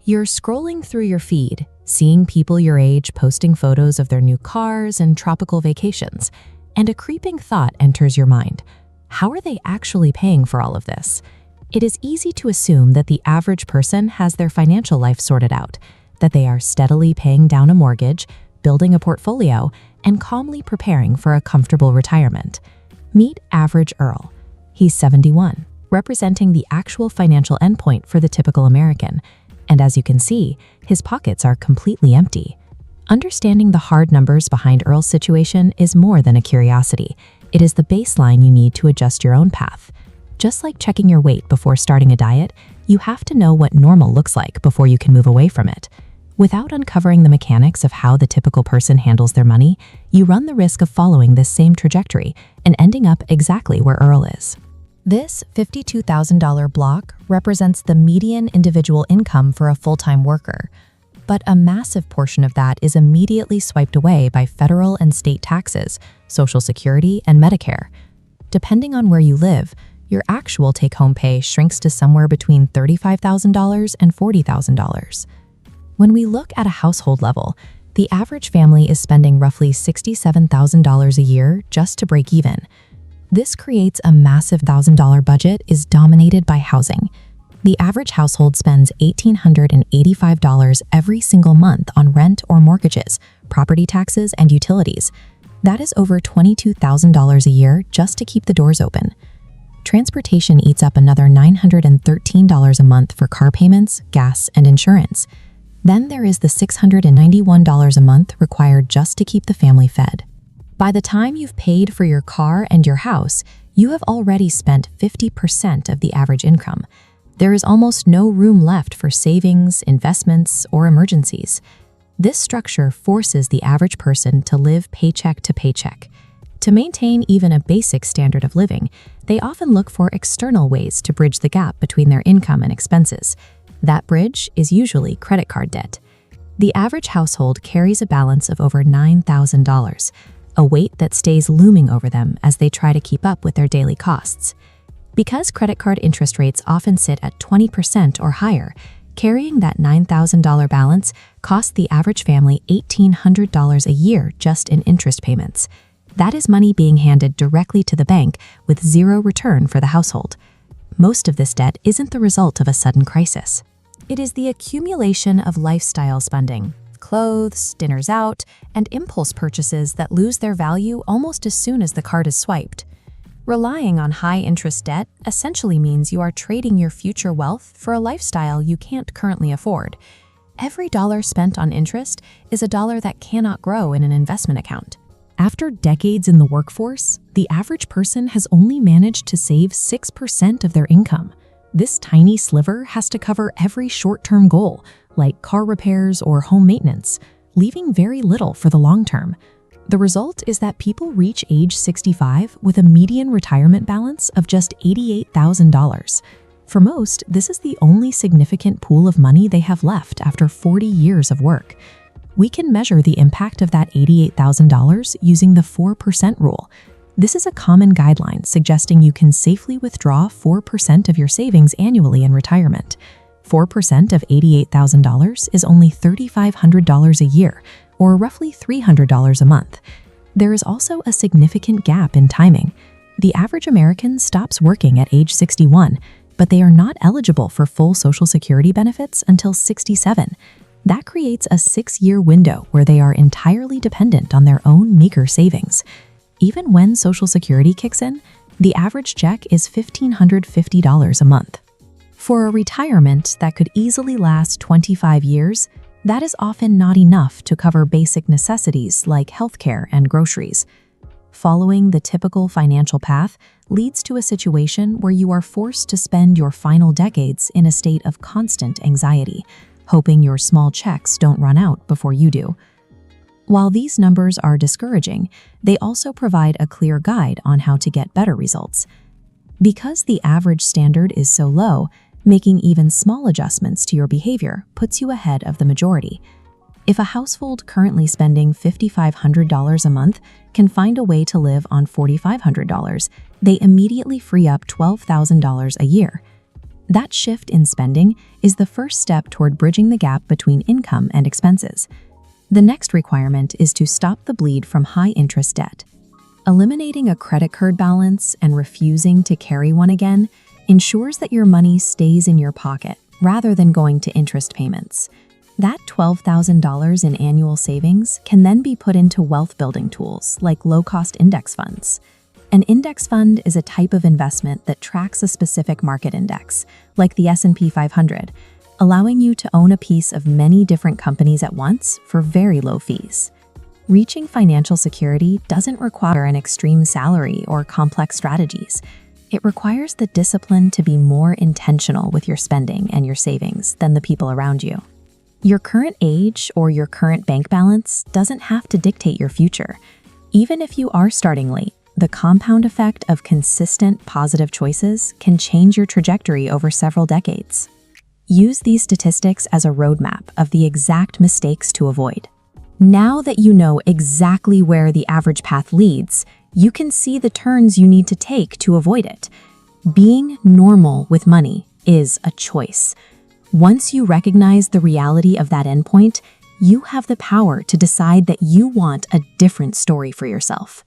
You're scrolling through your feed, seeing people your age posting photos of their new cars and tropical vacations, and a creeping thought enters your mind. How are they actually paying for all of this? It is easy to assume that the average person has their financial life sorted out, that they are steadily paying down a mortgage, building a portfolio, and calmly preparing for a comfortable retirement. Meet Average Earl. He's 71, representing the actual financial endpoint for the typical American. And as you can see, his pockets are completely empty. Understanding the hard numbers behind Earl's situation is more than a curiosity. It is the baseline you need to adjust your own path. Just like checking your weight before starting a diet, you have to know what normal looks like before you can move away from it. Without uncovering the mechanics of how the typical person handles their money, you run the risk of following this same trajectory and ending up exactly where Earl is. This $52,000 block represents the median individual income for a full-time worker, but a massive portion of that is immediately swiped away by federal and state taxes, Social Security, and Medicare. Depending on where you live, your actual take-home pay shrinks to somewhere between $35,000 and $40,000. When we look at a household level, the average family is spending roughly $67,000 a year just to break even. This creates a massive $1,000 budget is dominated by housing. The average household spends $1,885 every single month on rent or mortgages, property taxes, and utilities. That is over $22,000 a year just to keep the doors open. Transportation eats up another $913 a month for car payments, gas, and insurance. Then there is the $691 a month required just to keep the family fed. By the time you've paid for your car and your house, you have already spent 50% of the average income. There is almost no room left for savings, investments, or emergencies. This structure forces the average person to live paycheck to paycheck. To maintain even a basic standard of living, they often look for external ways to bridge the gap between their income and expenses. That bridge is usually credit card debt. The average household carries a balance of over $9,000, a weight that stays looming over them as they try to keep up with their daily costs. Because credit card interest rates often sit at 20% or higher, carrying that $9,000 balance costs the average family $1,800 a year just in interest payments. That is money being handed directly to the bank with zero return for the household. Most of this debt isn't the result of a sudden crisis. It is the accumulation of lifestyle spending, clothes, dinners out, and impulse purchases that lose their value almost as soon as the card is swiped. Relying on high-interest debt essentially means you are trading your future wealth for a lifestyle you can't currently afford. Every dollar spent on interest is a dollar that cannot grow in an investment account. After decades in the workforce, the average person has only managed to save 6% of their income. This tiny sliver has to cover every short-term goal, like car repairs or home maintenance, leaving very little for the long term. The result is that people reach age 65 with a median retirement balance of just $88,000. For most, this is the only significant pool of money they have left after 40 years of work. We can measure the impact of that $88,000 using the 4% rule. This is a common guideline suggesting you can safely withdraw 4% of your savings annually in retirement. 4% of $88,000 is only $3,500 a year, or roughly $300 a month. There is also a significant gap in timing. The average American stops working at age 61, but they are not eligible for full Social Security benefits until 67. That creates a 6-year window where they are entirely dependent on their own meager savings. Even when Social Security kicks in, the average check is $1,550 a month. For a retirement that could easily last 25 years, that is often not enough to cover basic necessities like healthcare and groceries. Following the typical financial path leads to a situation where you are forced to spend your final decades in a state of constant anxiety, hoping your small checks don't run out before you do. While these numbers are discouraging, they also provide a clear guide on how to get better results. Because the average standard is so low, making even small adjustments to your behavior puts you ahead of the majority. If a household currently spending $5,500 a month can find a way to live on $4,500, they immediately free up $12,000 a year. That shift in spending is the first step toward bridging the gap between income and expenses. The next requirement is to stop the bleed from high-interest debt. Eliminating a credit card balance and refusing to carry one again ensures that your money stays in your pocket rather than going to interest payments. That $12,000 in annual savings can then be put into wealth-building tools like low-cost index funds. An index fund is a type of investment that tracks a specific market index, like the S&P 500, allowing you to own a piece of many different companies at once for very low fees. Reaching financial security doesn't require an extreme salary or complex strategies. It requires the discipline to be more intentional with your spending and your savings than the people around you. Your current age or your current bank balance doesn't have to dictate your future. Even if you are starting late, the compound effect of consistent positive choices can change your trajectory over several decades. Use these statistics as a roadmap of the exact mistakes to avoid. Now that you know exactly where the average path leads, you can see the turns you need to take to avoid it. Being normal with money is a choice. Once you recognize the reality of that endpoint, you have the power to decide that you want a different story for yourself.